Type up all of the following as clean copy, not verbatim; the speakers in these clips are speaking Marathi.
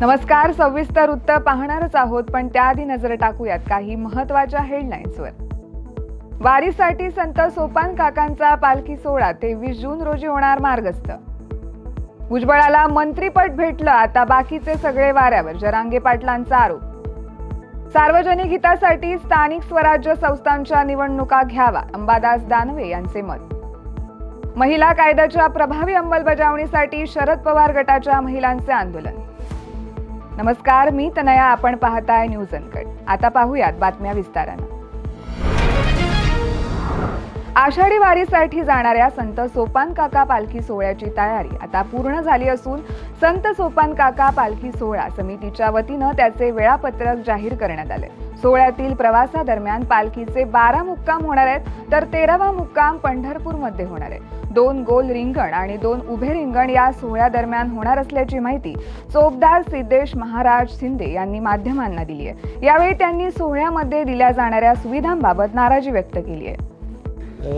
नमस्कार. सविस्तर वृत्त पाहणारच आहोत, पण त्याआधी नजर टाकूयात काही महत्त्वाच्या हेडलाईन्सवर. वारीसाठी संत सोपान काकांचा पालखी सोहळा 23 जून रोजी होणार मार्गस्थ. भुजबळाला मंत्रीपद भेटलं, आता बाकीचे सगळे वाऱ्यावर, जरांगे पाटलांचा आरोप. सार्वजनिक हितासाठी स्थानिक स्वराज्य संस्थांच्या निवडणुका घ्यावा, अंबादास दानवे यांचे मत. महिला कायद्याच्या प्रभावी अंमलबजावणीसाठी शरद पवार गटाच्या महिलांचे आंदोलन. नमस्कार, मी तनया. आपण पाहताय न्यूज अनकट. आता पाहूयात बातम्या विस्तारानं. आषाढी वारीसाठी जाणाऱ्या संत सोपान काका पालखी सोहळ्याची तयारी आता पूर्ण झाली असून संत सोपान काका पालखी सोहळा समितीच्या वतीनं त्याचे वेळापत्रक जाहीर करण्यात आले. सोहळ्यातील प्रवासादरम्यान पालखीचे 12 मुक्काम होणार आहेत, तर 13वा मुक्काम पंढरपूरमध्ये होणार आहे. 2 गोल रिंगण आणि 2 उभे रिंगण या सोहळ्यादरम्यान होणार असल्याची माहिती चोपदार सिद्धेश महाराज शिंदे यांनी माध्यमांना दिली आहे. यावेळी त्यांनी सोहळ्यामध्ये दिल्या जाणाऱ्या सुविधांबाबत नाराजी व्यक्त केली आहे.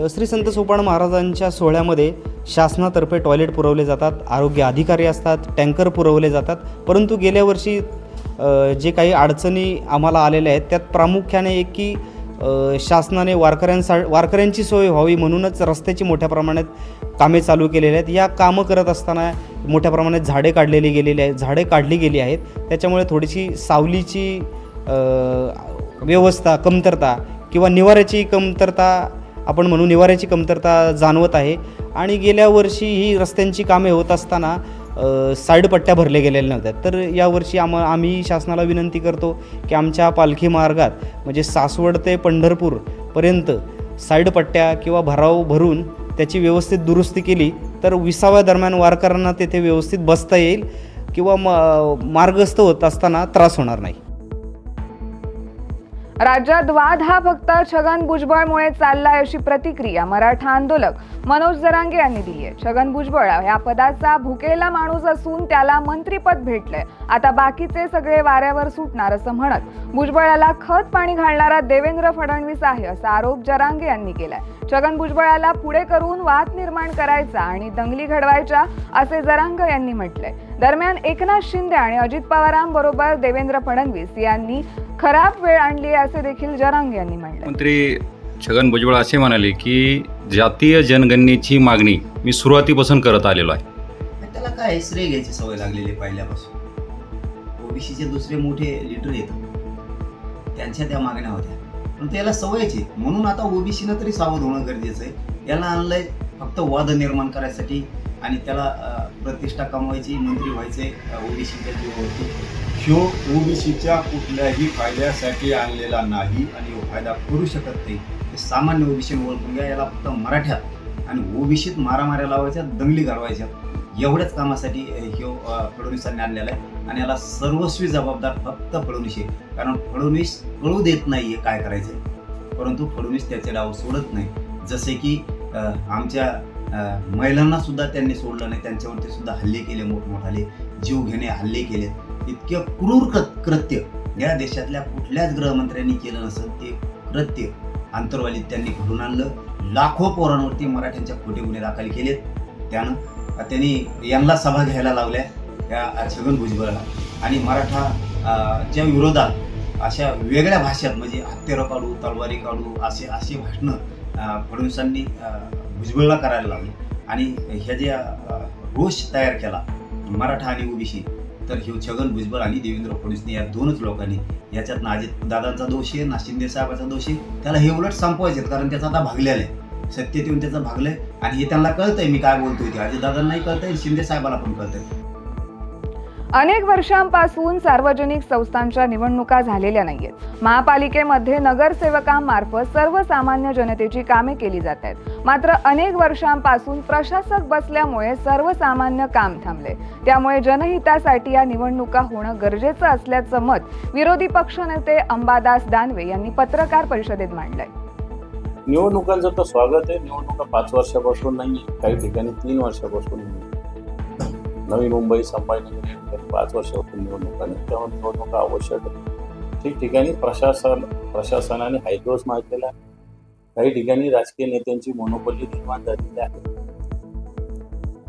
श्री संत सोपान महाराजांच्या सोहळ्यामध्ये शासनातर्फे टॉयलेट पुरवले जातात, आरोग्य अधिकारी असतात, टँकर पुरवले जातात. परंतु गेल्या वर्षी जे काही अडचणी आम्हाला आलेल्या आहेत त्यात प्रामुख्याने एक की शासनाने वारकऱ्यांची सोय व्हावी म्हणूनच रस्त्याची मोठ्या प्रमाणात कामे चालू केलेली आहेत. या कामं करत असताना मोठ्या प्रमाणात झाडे काढली गेली आहेत. त्याच्यामुळे थोडीशी सावलीची व्यवस्था कमतरता किंवा निवाऱ्याची कमतरता जाणवत आहे. आणि गेल्या वर्षी ही रस्त्यांची कामे होत असताना साईड पट्ट्या भरल्या गेलेल्या नव्हत्या. तर यावर्षी आम्ही शासनाला विनंती करतो की आमच्या पालखी मार्गात म्हणजे सासवड ते पंढरपूरपर्यंत साईड पट्ट्या किंवा भराव भरून त्याची व्यवस्थित दुरुस्ती केली तर विसाव्या दरम्यान वारकऱ्यांना तेथे व्यवस्थित बसता येईल किंवा मार्गस्थ होत असताना त्रास होणार नाही. राज्यात वाद हा फक्त छगन भुजबळमुळे चाललाय अशी प्रतिक्रिया मराठा आंदोलक मनोज जरांगे यांनी दिली आहे. छगन भुजबळ या पदाचा भुकेला माणूस असून त्याला मंत्रीपद भेटलंय, आता बाकीचे सगळे वाऱ्यावर सुटणार असं म्हणत भुजबळाला खत पाणी घालणारा देवेंद्र फडणवीस आहे असा आरोप जरांगे यांनी केलाय. छगन भुजबळाला पुढे करून वाद निर्माण करायचा आणि दंगली घडवायच्या असे जरांगे यांनी म्हटलंय. दरम्यान एकनाथ शिंदे आणि अजित पवारांबरोबर देवेंद्र फडणवीस यांनी खराब वेळ आणली असे देखील जरांगे यांनी म्हटले. मंत्री छगन भुजबळ असे म्हणाले की जातीय जनगणनेची मागणी मी सुरुवातीपासून करत आलेलो आहे. त्याला काय श्रेय घ्यायची सवय लागलेली पहिल्यापासून. ओबीसीचे दुसरे मोठे लीडर आहेत, त्यांच्या त्या मागण्या होत्या, पण त्याला सवयची म्हणून आता ओबीसीनं तरी सावध होणं गरजेचं आहे. याला आणलंय फक्त वाद निर्माण करायसाठी आणि त्याला प्रतिष्ठा कमवायची, मंत्री व्हायचे ओबीसीच्या जीवावरती. ह्यो ओबीसीच्या कुठल्याही फायद्यासाठी आणलेला नाही आणि फायदा करू शकत नाही. सामान्य ओबीसीने ओळखून घ्या. याला फक्त मराठ्यात आणि ओबीसीत मारामाऱ्या लावायच्या, दंगली घडवायच्या, एवढ्याच कामासाठी ह्यो फडणवीसांनी आणलेला आहे. आणि याला सर्वस्वी जबाबदार फक्त फडणवीस आहे, कारण फडणवीस कळू देत नाही आहे काय करायचं, परंतु फडणवीस त्याचे डाव सोडत नाही. जसे की आमच्या महिलांना सुद्धा त्यांनी सोडलं नाही, त्यांच्यावरती सुद्धा हल्ले केले, मोठमोठाले जीव घेणे हल्ले केले. इतके क्रूर कृत्य या देशातल्या कुठल्याच गृहमंत्र्यांनी केलं नसेल ते कृत्य आंतरवालीत त्यांनी घडून आणलं. लाखो पोरांवरती मराठ्यांच्या खोटे गुन्हे दाखल केलेत. त्यांनी यांना सभा घ्यायला लावल्या या छगन भुजबळाला. आणि मराठाच्या विरोधात अशा वेगळ्या भाषेत म्हणजे हत्यारं काढू, तलवारी काढू अशी भाषणं फडणवीसांनी भुजबळला करायला लावली. आणि ह्या ज्या रोष तयार केला मराठा आणि ओबीसी, तर हे छगन भुजबळ आणि देवेंद्र फडणवीसने या दोनच लोकांनी. याच्यात ना अजित दादांचा दोष आहे ना शिंदे साहेबाचा दोष आहे. त्याला हे उलट संपवायचे कारण त्याचा आता भागलेला आहे, सत्तेत येऊन त्याचं भागलंय आणि हे त्यांना कळतंय मी काय बोलतोय ते. अजित दादांनाही कळतंय, शिंदे साहेबाला पण कळतंय. अनेक वर्षांपासून सार्वजनिक संस्थांच्या निवडणुका झालेल्या नाहीयेत. महापालिकेमध्ये नगरसेवकांमार्फत सर्वसामान्य जनतेची कामे केली जात आहेत. मात्र अनेक वर्षांपासून प्रशासक बसल्यामुळे सर्वसामान्य काम थांबले. त्यामुळे जनहितासाठी या निवडणुका होणं गरजेचं असल्याचं मत विरोधी पक्षनेते अंबादास दानवे यांनी पत्रकार परिषदेत मांडलंय. निवडणुकांचं तर स्वागत आहे. निवडणुका 5 वर्षापासून नाही, काही ठिकाणी 3 वर्षापासून नाही. नवी मुंबई, संभाजीनगर 5 वर्षापासून निवडणुका नाही, त्यामुळे निवडणुका आवश्यक आहे. ठिकठिकाणी प्रशासनाने हायदोस मारलेला, काही ठिकाणी राजकीय नेत्यांची मोनोपोली निर्माण झालेली आहे.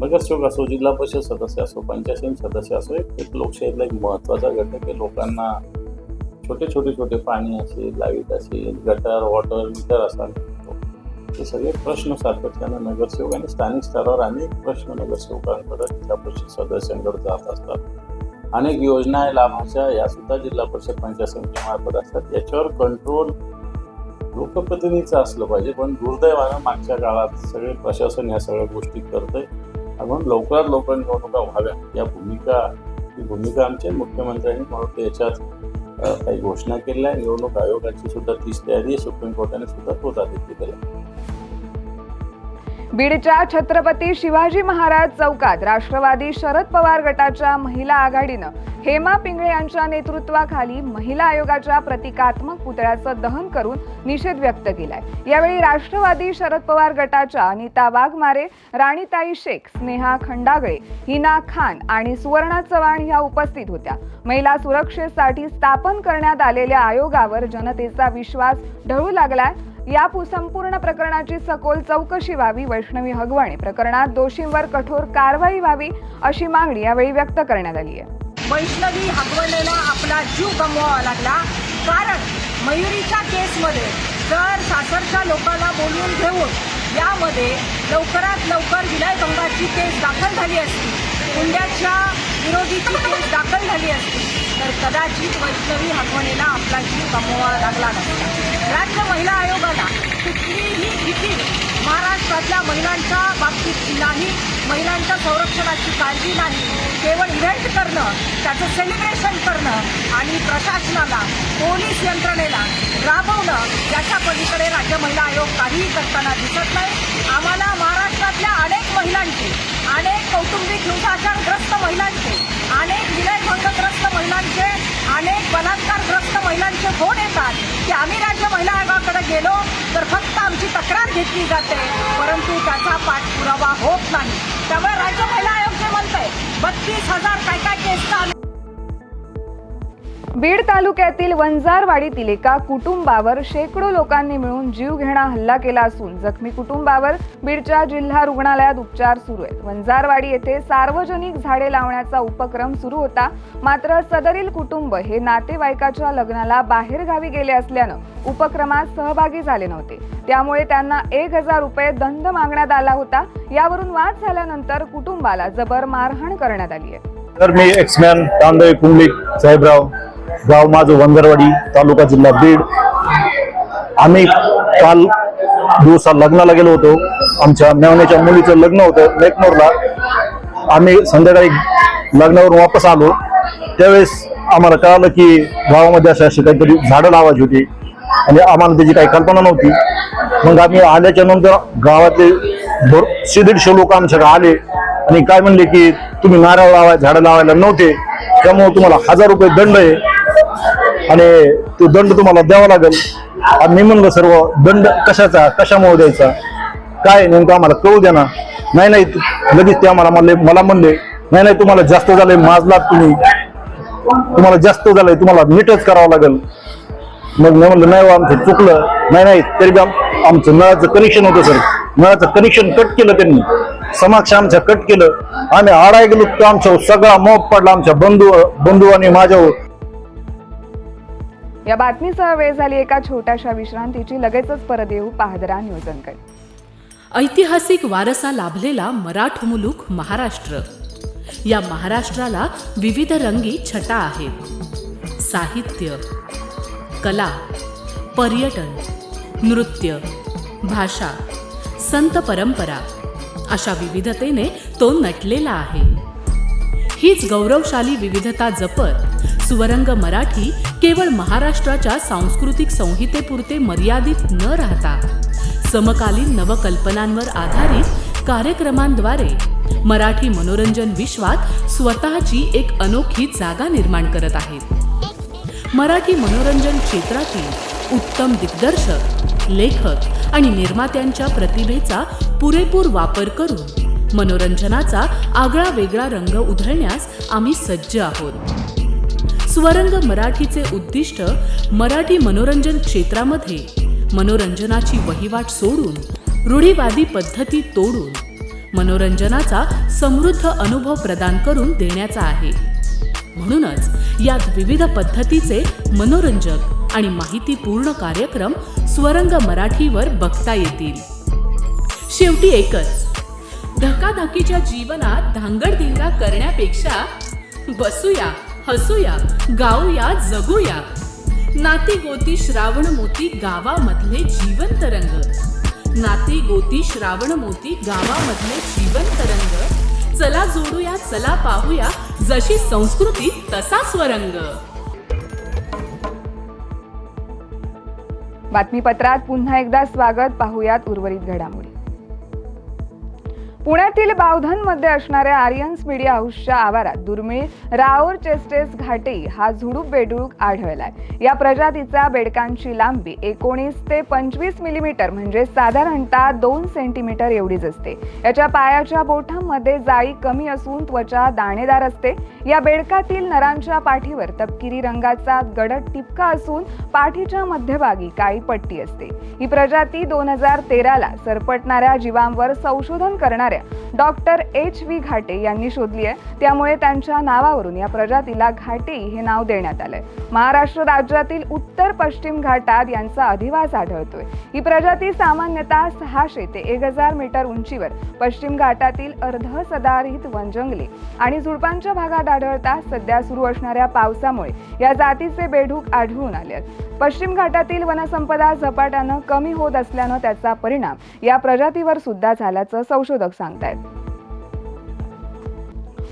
नगरसेवक असो, जिल्हा परिषद सदस्य असो, पंचायत समिती सदस्य असो, एक लोकशाहीतला एक महत्त्वाचा घटक आहे. लोकांना छोटे पाणी असेल, लाईट असेल, गटर, वॉटर, मीटर असाल, हे सगळे प्रश्न सातत्यानं नगरसेवक आणि स्थानिक स्तरावर अनेक प्रश्न नगरसेवकांकडे, जिल्हा परिषद सदस्यांकडे जात असतात. अनेक योजना आहे लाभाच्या, या सुद्धा जिल्हा परिषद पंचायत समितीमार्फत असतात. याच्यावर कंट्रोल लोकप्रतिनिधीचं असलं पाहिजे, पण दुर्दैवानं मागच्या काळात सगळे प्रशासन या सगळ्या गोष्टी करतंय. म्हणून लवकरात लवकर निवडणुका व्हाव्या ही भूमिका आमच्या मुख्यमंत्र्यांनी म्हणून याच्यात काही घोषणा केल्या आहे. निवडणूक आयोगाची सुद्धा तीच तयारी आहे. सुप्रीम कोर्टाने सुद्धा तोच आदेश दिलेला आहे. बीडच्या छत्रपती शिवाजी महाराज चौकात राष्ट्रवादी शरद पवार गटाच्या महिला आघाडीनं हेमा पिंगळे यांच्या नेतृत्वाखाली महिला आयोगाच्या प्रतिकात्मक पुतळ्याचं दहन करून निषेध व्यक्त केलाय. यावेळी राष्ट्रवादी शरद पवार गटाच्या अनिता वाघमारे, राणीताई शेख, स्नेहा खंडागळे, हिना खान आणि सुवर्णा चव्हाण ह्या उपस्थित होत्या. महिला सुरक्षेसाठी स्थापन करण्यात आलेल्या आयोगावर जनतेचा विश्वास ढळू लागलाय. या संपूर्ण प्रकरणाची सखोल चौकशी व्हावी, वैष्णवी हगवणे प्रकरणात दोषींवर कठोर कारवाई व्हावी अशी मागणी यावेळी व्यक्त करण्यात आली आहे. वैष्णवी हगवणेला आपला जीव गमवावा लागला, कारण मयुरीच्या केसमध्ये जर सासरच्या लोकांना बोलवून घेऊन यामध्ये लवकरात लवकर विलयभंगाची केस दाखल झाली असती, हुंड्याच्या विरोधीची केस दाखल झाली असती, तर कदाचित वैष्णवी हगवणेला आपला जीव गमवावा लागला नसता. राज्य महिला आयोगाला कुठलीही भीती महाराष्ट्रातल्या महिलांच्या बाबतीत नाही, महिलांच्या संरक्षणाची काळजी नाही. केवळ इव्हेंट करणं, त्याचं सेलिब्रेशन करणं आणि प्रशासनाला, पोलीस यंत्रणेला राबवणं, याच्या पलीकडे राज्य महिला आयोग काहीही करताना दिसत नाही. आम्हाला महाराष्ट्रातल्या अनेक महिलांचे, अनेक कौटुंबिक हिंसाचारग्रस्त महिलांचे, अनेक विलयभंगग्रस्त महिलांचे, अनेक बलात्कारग्रस्त महिलांचे फोन येतात की आम्ही राज्य महिला आयोगाकडे गेलो तर फक्त आमची तक्रार घेतली जाते, परंतु त्याचा पाठपुरावा होत नाही. त्यामुळे राज्य महिला आयोग जे म्हणतंय 32,000 काय केस चालू. बीड तालुक्यातील वंजारवाडीतील एका कुटुंबावर शेकडो लोकांनी मिळून जीवघेणा हल्ला केला असून जखमी कुटुंबावर बीडच्या जिल्हा रुग्णालयात उपचार सुरू आहेत. वंजारवाडी येथे सार्वजनिक झाडे लावण्याचा उपक्रम सुरू होता, मात्र सदरील कुटुंब हे नातेवाईकाच्या लग्नाला बाहेरगावी गेले असल्यानं उपक्रमात सहभागी झाले नव्हते. त्यामुळे त्यांना 1,000 रुपये दंड मागण्यात आला होता. यावरून वाद झाल्यानंतर कुटुंबाला जबर मारहाण करण्यात आली आहे. तर मी एक्समॅन तांदळे कुंडलिक साहेबराव, गाव माझं वंजारवाडी, तालुका जिल्हा बीड. आम्ही काल दिवसा लग्नाला गेलो होतो. आमच्या मेवण्याच्या मुलीचं लग्न होतं लेकनूरला. आम्ही संध्याकाळी लग्नावरून वापस आलो. त्यावेळेस आम्हाला कळालं की गावामध्ये अशी काहीतरी झाडं लावायची होती आणि आम्हाला त्याची काही कल्पना नव्हती. मग आम्ही आल्याच्या नंतर गावातले 150 लोक आमच्याकडे आले आणि काय म्हणले की तुम्ही नारळ झाडं लावायला नव्हते, त्यामुळे तुम्हाला 1,000 रुपये दंड आहे आणि तो दंड तुम्हाला द्यावा लागेल. आणि मी म्हणलं सर्व दंड कशाचा, कशामुळे द्यायचा, काय नेमकं आम्हाला कळू द्या ना. नाही लगेच ते आम्हाला मला म्हणले नाही तुम्हाला जास्त झालंय, माजलात तुम्हाला जास्त झालंय, तुम्हाला नीटच करावं लागेल. मग मी म्हणलं नाही आमचं चुकलं. नाही तरी बी आमचं नळाचं कनेक्शन होतं सर, नळाचं कनेक्शन कट केलं त्यांनी, समक्ष आमच्या कट केलं. आम्ही आडाय गेलो तर आमच्या सगळा मोप पडला आमच्या बंधू आणि माझ्यावर. या बातमीसह वेळ झाली एका छोट्याशा विश्रांतीची. लगेचच परत येऊ पाहदरा न्यूजकडे. ऐतिहासिक वारसा लाभलेला मराठ मुलूक महाराष्ट्र. या महाराष्ट्राला विविध रंगी छटा आहेत. साहित्य, कला, पर्यटन, नृत्य, भाषा, संत परंपरा अशा विविधतेने तो नटलेला आहे. हीच गौरवशाली विविधता जपत सुवरंग मराठी केवळ महाराष्ट्राच्या सांस्कृतिक संहितेपुरते मर्यादित न राहता समकालीन नवकल्पनांवर आधारित कार्यक्रमांद्वारे मराठी मनोरंजन विश्वात स्वतःची एक अनोखी जागा निर्माण करत आहेत. मराठी मनोरंजन क्षेत्रातील उत्तम दिग्दर्शक, लेखक आणि निर्मात्यांच्या प्रतिभेचा पुरेपूर वापर करून मनोरंजनाचा आगळा वेगळा रंग उधळण्यास आम्ही सज्ज आहोत. स्वरंग मराठीचे उद्दिष्ट मराठी मनोरंजन क्षेत्रामध्ये मनोरंजनाची वहिवाट सोडून, रूढीवादी पद्धती तोडून मनोरंजनाचा समृद्ध अनुभव प्रदान करून देण्याचा आहे. म्हणूनच यात विविध पद्धतीचे मनोरंजक आणि माहितीपूर्ण कार्यक्रम स्वरंग मराठीवर बघता येतील. शेवटी एकच, धकाधकीच्या जीवनात धांगडधिंगा करण्यापेक्षा बसूया, हसूया, गाऊया, जगूया. नाती गोती श्रावण मोती गावामधले जीवंत रंग. नाती गोती श्रावण मोती गावामधले जीवंत रंग. चला जोडूया, चला पाहूया, जशी संस्कृती तसा स्वरंग. बातमीपत्रात पुन्हा एकदा स्वागत. पाहूयात उर्वरित घडामोडी. पुण्यातील बावधनमध्ये असणाऱ्या आर्यन्स मीडिया हाऊसच्या आवारात दुर्मिळ राओर चेस्टेस घाटेई हा झुडूप बेडूक आढळलाय. या प्रजातीचा बेडकांची लांबी 19 ते 25 मिलीमीटर म्हणजे साधारणतः 2 सेंटीमीटर एवढीच असते. याच्या पायाच्या बोटांमध्ये जाळी कमी असून त्वचा दाणेदार असते. या बेडकातील नरांच्या पाठीवर तपकिरी रंगाचा गडद टिपका असून पाठीच्या मध्यभागी काळी पट्टी असते. ही प्रजाती 2013ला सरपटणाऱ्या जीवांवर संशोधन करणाऱ्या डॉक्टर H.V. घाटे यांनी शोधली आहे. त्यामुळे त्यांच्या नावावरून या प्रजातीला घाटेई हे नाव देण्यात आलंय. महाराष्ट्र राज्यातील उत्तर पश्चिम घाटात यांचा अधिवास आढळतोय. ही प्रजाती सामान्यतः 600 ते 1000 मीटर उंचीवर पश्चिम घाटातील अर्ध सदाहरित वनजंगले आणि झुडपांच्या भागात आढळतात. सध्या सुरू असणाऱ्या पावसामुळे या जातीचे बेडूक आढळून आले आहेत. पश्चिम घाटातील वनसंपदा झपाट्यानं कमी होत असल्यानं त्याचा परिणाम या प्रजातीवर सुद्धा झाल्याचं संशोधक सांगतायत.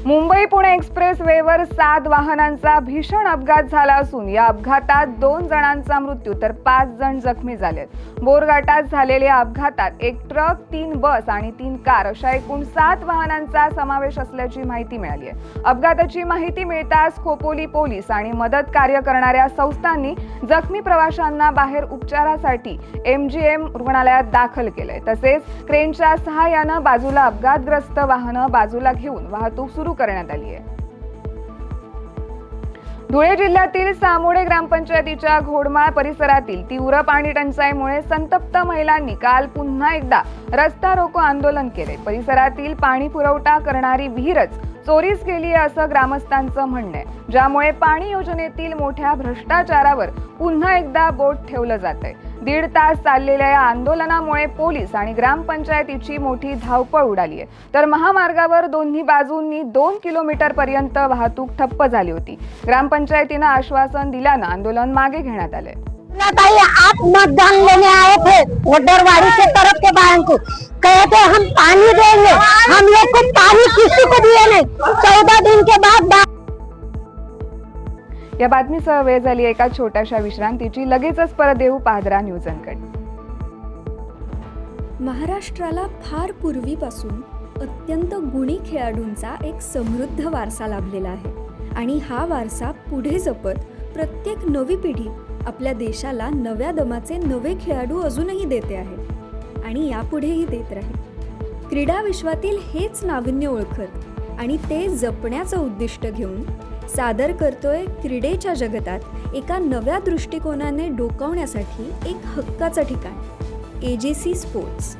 मुंबई पुणे एक्सप्रेस वेवर 7 वाहनांचा भीषण अपघात झाला असून या अपघातात 2 जणांचा मृत्यू तर 5 जण जखमी झालेत. बोरघाटात झालेल्या अपघातात एक ट्रक, 3 बस आणि 3 कार अशा एकूण 7 वाहनांचा समावेश असल्याची माहिती मिळाली आहे. अपघाताची माहिती मिळताच खोपोली पोलीस आणि मदत कार्य करणाऱ्या संस्थांनी जखमी प्रवाशांना बाहेर उपचारासाठी MGM रुग्णालयात दाखल केलंय. तसेच क्रेनच्या सहाय्यानं बाजूला अपघातग्रस्त वाहनं बाजूला घेऊन वाहतूक सुरू करण्यात आली आहे. धुळे जिल्ह्यातील सामोडे ग्रामपंचायतीच्या घोडमाळ परिसरातील तीव्र पाणी टंचाईमुळे संतप्त महिलांनी काल पुन्हा एकदा रस्ता रोको आंदोलन केले. परिसरातील पाणी पुरवठा करणारी विहीरच चोरीस गेली आहे असं ग्रामस्थांचं म्हणणं आहे. ज्यामुळे पाणी योजनेतील मोठ्या भ्रष्टाचारावर पुन्हा एकदा बोट ठेवलं जातंय. 1.5 तास चाललेल्या या आंदोलनामुळे पोलीस आणि ग्रामपंचायतीची मोठी धावपळ उडाली आहे. तर महामार्गावर दोन्ही बाजूंनी 2 किलोमीटर पर्यंत वाहतूक ठप्प झाली होती. ग्रामपंचायतीनं आश्वासन दिल्यानं आंदोलन मागे घेण्यात आलंय. आप मतदान लेने आए थे वडरवाड़ी के तरफ के बहन को कहे थे हम पानी देंगे, हम लोग को पानी किसी को दिए नहीं. 14 दिन के बाद या बातमीसह वेळ झाली एका छोट्याशा विश्रांतीची. लगेचच परत येऊ पाहद्रा न्यूजकडे. महाराष्ट्राला फार पूर्वीपासून अत्यंत गुणी खेळाडूंचा एक समृद्ध वारसा लाभलेला आहे आणि हा वारसा पुढे जपत प्रत्येक नवी पिढी आपल्या देशाला नव्या दमाचे नवे खेळाडू अजूनही देते आहे आणि यापुढेही देत राहील. क्रीडा विश्वातील हेच नाविन्य ओळखत आणि ते जपण्याचं उद्दिष्ट घेऊन सादर करतोय क्रीडेच्या जगतात एका नव्या दृष्टिकोनाने डोकावण्यासाठी एक हक्काचं ठिकाण AJC स्पोर्ट्स.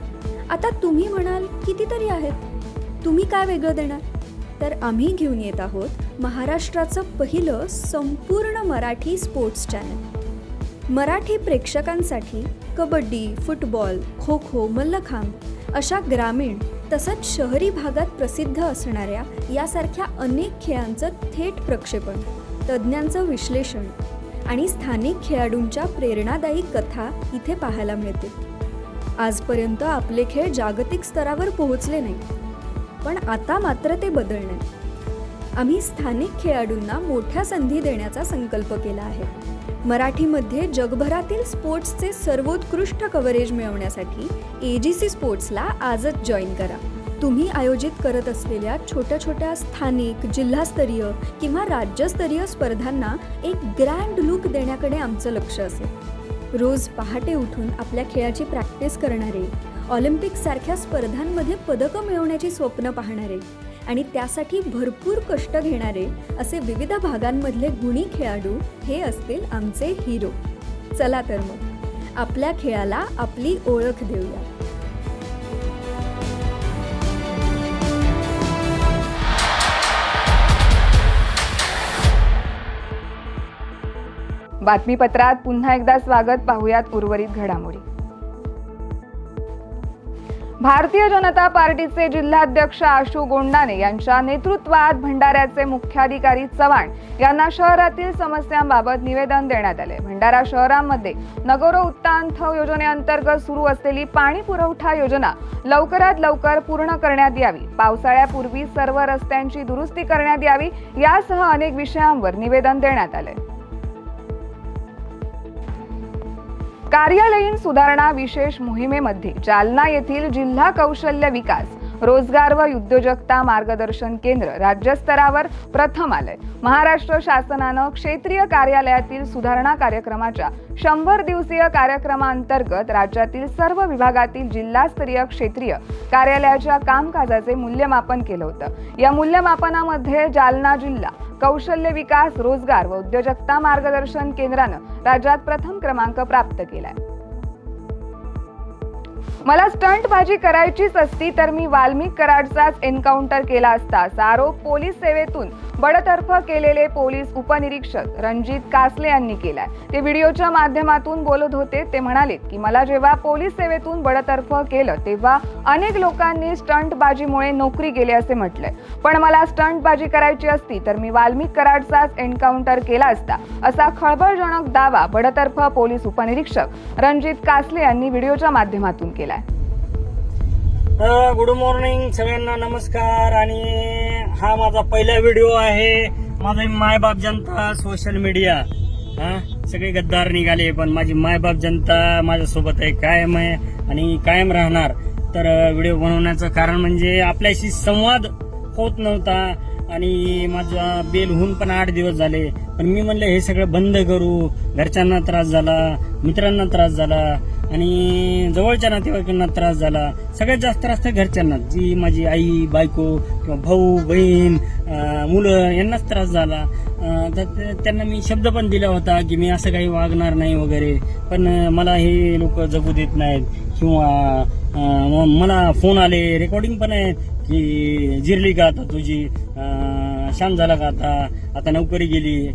आता तुम्ही म्हणाल कितीतरी आहेत, तुम्ही काय वेगळं देणार? तर आम्ही घेऊन येत आहोत महाराष्ट्राचं पहिलं संपूर्ण मराठी स्पोर्ट्स चॅनल. मराठी प्रेक्षकांसाठी कबड्डी, फुटबॉल, खो खो, मल्लखांब अशा ग्रामीण तसंच शहरी भागात प्रसिद्ध असणाऱ्या यासारख्या अनेक खेळांचं थेट प्रक्षेपण, तज्ज्ञांचं विश्लेषण आणि स्थानिक खेळाडूंच्या प्रेरणादायी कथा इथे पाहायला मिळते. आजपर्यंत आपले खेळ जागतिक स्तरावर पोहोचले नाही, पण आता मात्र ते बदलणार. आम्ही स्थानिक खेळाडूंना मोठ्या संधी देण्याचा संकल्प केला आहे. मराठीमध्ये जगभरातील स्पोर्ट्सचे सर्वोत्कृष्ट कव्हरेज मिळवण्यासाठी AJC स्पोर्ट्सला आजच जॉईन करा. तुम्ही आयोजित करत असलेल्या छोट्या छोट्या स्थानिक, जिल्हास्तरीय किंवा राज्यस्तरीय स्पर्धांना एक ग्रँड लुक देण्याकडे आमचं लक्ष असेल. रोज पहाटे उठून आपल्या खेळाची प्रॅक्टिस करणारे, ऑलिम्पिकसारख्या स्पर्धांमध्ये पदकं मिळवण्याची स्वप्न पाहणारे आणि त्यासाठी भरपूर कष्ट घेणारे असे विविध भागांमधले गुणी खेळाडू हे असतील आमचे हिरो. चला तर मग आपल्या खेळाला आपली ओळख देऊया. बातमीपत्रात पुन्हा एकदा स्वागत. पाहुयात उर्वरित घडामोडी. भारतीय जनता पार्टीचे जिल्हाध्यक्ष आशू गोंडाने यांच्या नेतृत्वात भंडाऱ्याचे मुख्याधिकारी चव्हाण यांना शहरातील समस्यांबाबत निवेदन देण्यात आले. भंडारा शहरामध्ये नगरो उत्तांथ योजनेअंतर्गत सुरू असलेली पाणी पुरवठा योजना लवकरात लवकर पूर्ण करण्यात यावी, पावसाळ्यापूर्वी सर्व रस्त्यांची दुरुस्ती करण्यात यावी यासह अनेक विषयांवर निवेदन देण्यात आले. कार्यालयीन सुधारणा विशेष मोहिमेमध्ये जालना येथील जिल्हा कौशल्य विकास, रोजगार व उद्योजकता मार्गदर्शन केंद्र राज्यस्तरावर प्रथम आलंय. महाराष्ट्र शासनानं क्षेत्रीय कार्यालयातील सुधारणा कार्यक्रमाच्या 100 दिवसीय कार्यक्रमांतर्गत राज्यातील सर्व विभागातील जिल्हास्तरीय क्षेत्रीय कार्यालयाच्या कामकाजाचे मूल्यमापन केलं होतं. या मूल्यमापनामध्ये जालना जिल्हा कौशल्य विकास, रोजगार व उद्योजकता मार्गदर्शन केंद्रानं राज्यात प्रथम क्रमांक प्राप्त केलाय. मला स्टंटबाजी करायचीच असती तर मी वाल्मिक कराडचाच एन्काउंटर केला असता असा आरोप पोलीस सेवेतून बडतर्फ केलेले पोलीस उपनिरीक्षक रणजित कासले यांनी केलाय. ते व्हिडिओच्या माध्यमातून बोलत होते. ते म्हणाले की मला जेव्हा पोलीस सेवेतून बडतर्फ केलं तेव्हा अनेक लोकांनी स्टंटबाजीमुळे नोकरी गेली असे म्हटलंय, पण मला स्टंटबाजी करायची असती तर मी वाल्मिक कराडचाच एन्काउंटर केला असता असा खळबळजनक दावा बडतर्फ पोलीस उपनिरीक्षक रणजित कासले यांनी व्हिडिओच्या माध्यमातून केला. गुड मॉर्निंग सगळ्यांना, नमस्कार. आणि हा माझा पहिला व्हिडिओ आहे. माझा मायबाप जनता सोशल मीडिया, सगळे गद्दार निघाले पण माझी मायबाप जनता माझ्यासोबत आहे, कायम आहे आणि कायम राहणार. तर व्हिडिओ बनवण्याचं कारण म्हणजे आपल्याशी संवाद होत नव्हता आणि माझा बेल होऊन पण 8 दिवस झाले. पण मी म्हणलं हे सगळं बंद करू. घरच्यांना त्रास झाला, मित्रांना त्रास झाला आणि जवळच्या नातेवाईकांना त्रास झाला. सगळ्यात जास्त त्रास तर घरच्यांना, जी माझी आई, बायको किंवा भाऊ, बहीण, मुलं यांनाच त्रास झाला. तर त्यांना मी शब्द पण दिला होता की मी असं काही वागणार नाही वगैरे, पण मला हे लोक जगू देत नाहीत. किंवा मला फोन आले, रेकॉर्डिंग पण आहे की जिरली का आता तुझी, शांत झाला का आता नोकरी गेली.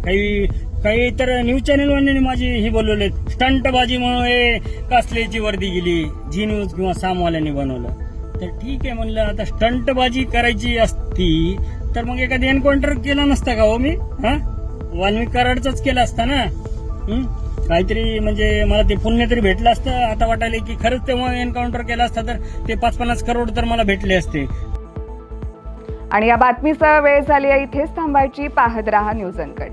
काही तर न्यूज चॅनलवाल्यांनी माझी हे बोलवले स्टंटबाजीमुळे कासलेची वर्दी गेली, जी न्यूज किंवा सामवाल्यांनी बनवलं. तर ठीक आहे म्हणलं, आता स्टंटबाजी करायची असती तर मग एखादी एन्काउंटर केला नसता का हो मी? वाल्मिक कराडचाच केला असता ना. काहीतरी म्हणजे मला ते पुण्य तरी भेटलं असतं. आता वाटायला की खरंच तेव्हा एन्काउंटर केला असता तर ते 5-50 करोड तर मला भेटले असते. आणि या बातमीसह वेळ झाली आहे इथेच थांबायची. पाहत रहा न्यूज अनकट.